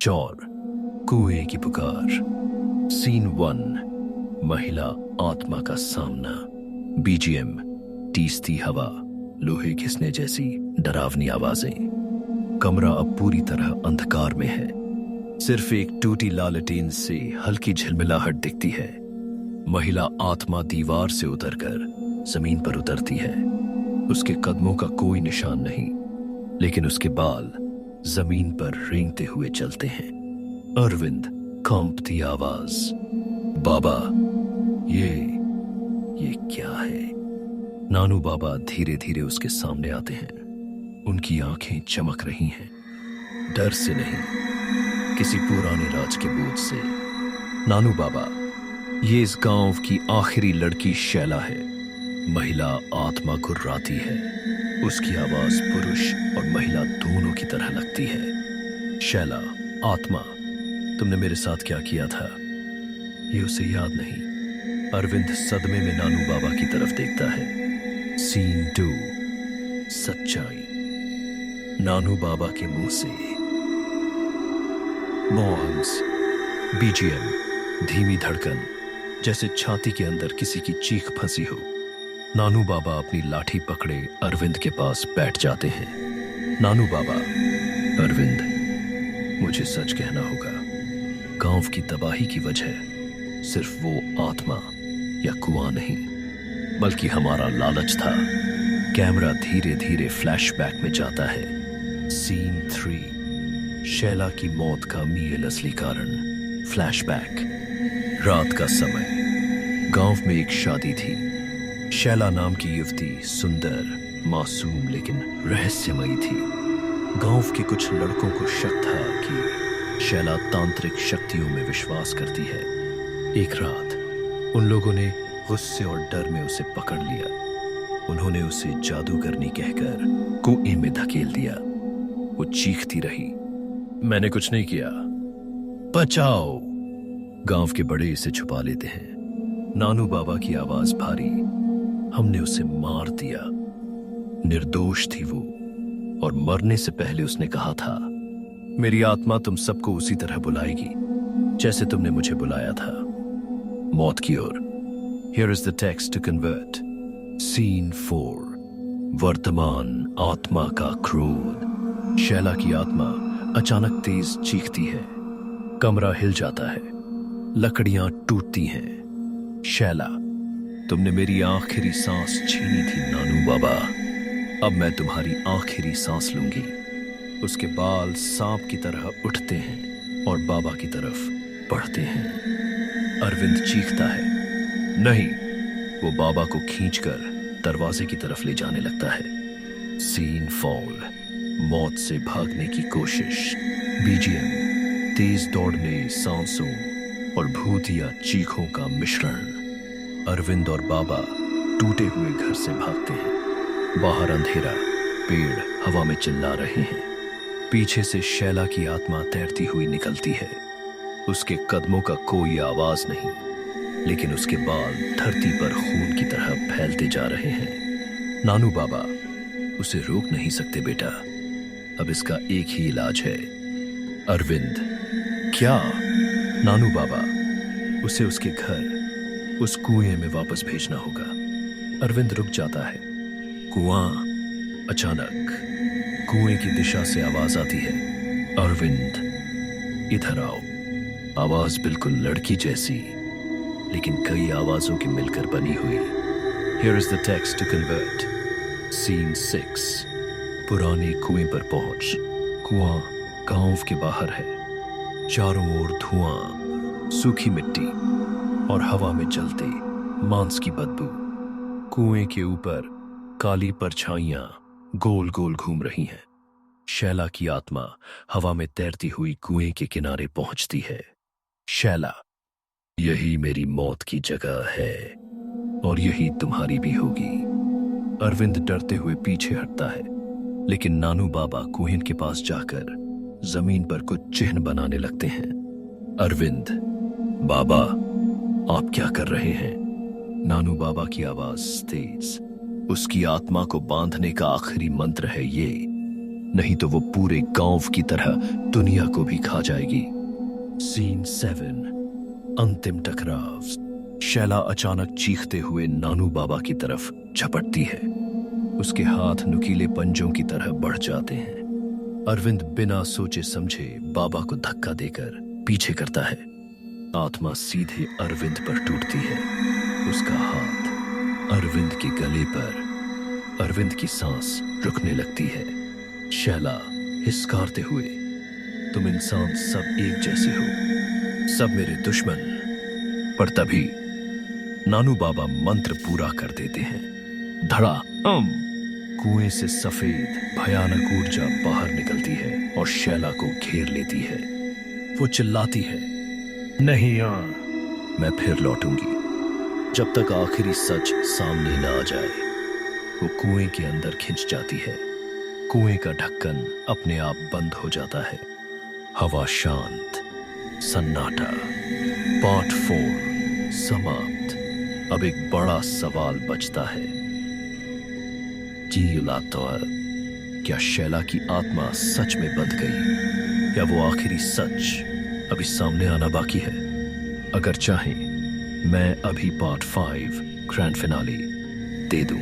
चौर, कुएं की पुकार। सीन 1। महिला आत्मा का सामना। बीजीएम, टीसती हवा, लोहे घिसने जैसी डरावनी आवाजें। कमरा अब पूरी तरह अंधकार में है। सिर्फ एक टूटी लालटेन से हल्की झिलमिलाहट दिखती है। महिला आत्मा दीवार से उतरकर जमीन पर उतरती है। उसके कदमों का कोई निशान नहीं, लेकिन उसके बाल जमीन पर रेंगते हुए चलते हैं। अरविंद कांपती आवाज, बाबा, ये क्या है? नानू बाबा धीरे धीरे उसके सामने आते हैं। उनकी आंखें चमक रही हैं, डर से नहीं, किसी पुराने राज के बोझ से। नानू बाबा, ये इस गांव की आखिरी लड़की शैला है। महिला आत्मा गुर्राती है। उसकी आवाज पुरुष और महिला दोनों की तरह लगती है। शैला, आत्मा, तुमने मेरे साथ क्या किया था? ये उसे याद नहीं। अरविंद सदमे में नानू बाबा की तरफ देखता है। सीन 2। सच्चाई। नानू बाबा के मुंह से। मॉन्स। बीजीएम, धीमी धड़कन, जैसे छाती के अंदर किसी की चीख फंसी हो। नानू बाबा अपनी लाठी पकड़े अरविंद के पास बैठ जाते हैं। नानू बाबा, अरविंद, मुझे सच कहना होगा। गांव की तबाही की वजह सिर्फ वो आत्मा या कुआं नहीं, बल्कि हमारा लालच था। कैमरा धीरे धीरे फ्लैशबैक में जाता है। सीन 3। शैला की मौत का मील असली कारण। फ्लैशबैक। रात का समय। गांव में एक शादी थी। शैला नाम की युवती सुंदर, मासूम लेकिन रहस्यमयी थी। गांव के कुछ लड़कों को शक था कि शैला तांत्रिक शक्तियों में विश्वास करती है। एक रात उन लोगों ने गुस्से और डर में उसे पकड़ लिया। उन्होंने उसे जादूगरनी कहकर कुएं में धकेल दिया। वो चीखती रही, मैंने कुछ नहीं किया, बचाओ। गांव के बड़े इसे छुपा लेते हैं। नानू बाबा की आवाज भारी, हमने उसे मार दिया। निर्दोष थी वो, और मरने से पहले उसने कहा था, मेरी आत्मा तुम सबको उसी तरह बुलाएगी जैसे तुमने मुझे बुलाया था, मौत की ओर। Here is the text to convert. Scene 4. वर्तमान आत्मा का क्रोध। शैला की आत्मा अचानक तेज चीखती है। कमरा हिल जाता है। लकड़ियां टूटती हैं। शैला, तुमने मेरी आखिरी सांस छीनी थी नानू बाबा। अब मैं तुम्हारी आखिरी सांस लूंगी। उसके बाल सांप की तरह उठते हैं और बाबा की तरफ बढ़ते हैं। अरविंद चीखता है, नहीं। वो बाबा को खींचकर दरवाजे की तरफ ले जाने लगता है। Scene fall. मौत से भागने की कोशिश। बीजीएम, तेज दौड़ने, सांसों और भूतिया चीखों का मिश्रण। अरविंद और बाबा टूटे हुए घर से भागते हैं। बाहर अंधेरा, पेड़ हवा में चिल्ला रहे हैं। पीछे से शैला की आत्मा तैरती हुई निकलती है। उसके कदमों का कोई आवाज नहीं, लेकिन उसके बाल धरती पर खून की तरह फैलते जा रहे हैं। नानू बाबा, उसे रोक नहीं सकते बेटा, अब इसका एक ही इलाज है। अरविंद, क्या? नानू बाबा, उसे उसके घर, उस कुएं में वापस भेजना होगा। अरविंद रुक जाता है। कुआं। अचानक कुएं की दिशा से आवाज आती है, अरविंद, इधर आओ। आवाज बिल्कुल लड़की जैसी, लेकिन कई आवाजों की मिलकर बनी हुई। Here is the text to convert. Scene 6. पुराने कुएं पर पहुंच। कुआं गांव के बाहर है। चारों ओर धुआं, सूखी मिट्टी और हवा में जलते मांस की बदबू। कुएं के ऊपर काली परछाइयां गोल गोल घूम रही हैं। शैला की आत्मा हवा में तैरती हुई कुएं के किनारे पहुंचती है। शैला, यही मेरी मौत की जगह है और यही तुम्हारी भी होगी। अरविंद डरते हुए पीछे हटता है, लेकिन नानू बाबा कुएं के पास जाकर जमीन पर कुछ चिन्ह बनाने लगते हैं। अरविंद, बाबा, आप क्या कर रहे हैं? नानू बाबा की आवाज तेज। उसकी आत्मा को बांधने का आखिरी मंत्र है ये, नहीं तो वो पूरे गांव की तरह दुनिया को भी खा जाएगी। सीन 7, अंतिम टकराव। शैला अचानक चीखते हुए नानू बाबा की तरफ झपटती है। उसके हाथ नुकीले पंजों की तरह बढ़ जाते हैं। अरविंद बिना सोचे समझे बाबा को धक्का देकर पीछे करता है। आत्मा सीधे अरविंद पर टूटती है। उसका हाथ अरविंद के गले पर। अरविंद की सांस रुकने लगती है। शैला हिसकारते हुए, तुम इंसान सब एक जैसे हो, सब मेरे दुश्मन। पर तभी नानू बाबा मंत्र पूरा कर देते हैं। धड़ाम! कुएं से सफेद भयानक ऊर्जा बाहर निकलती है और शैला को घेर लेती है। वो चिल्लाती है, नहीं मैं फिर लौटूंगी जब तक आखिरी सच सामने न आ जाए। वो कुएं के अंदर खिंच जाती है। कुएं का ढक्कन अपने आप बंद हो जाता है। हवा शांत, सन्नाटा। पार्ट 4 समाप्त। अब एक बड़ा सवाल बचता है। क्या शैला की आत्मा सच में बंध गई, या वो आखिरी सच अभी सामने आना बाकी है? अगर चाहें मैं अभी पार्ट 5 ग्रैंड फिनाले दे दूं।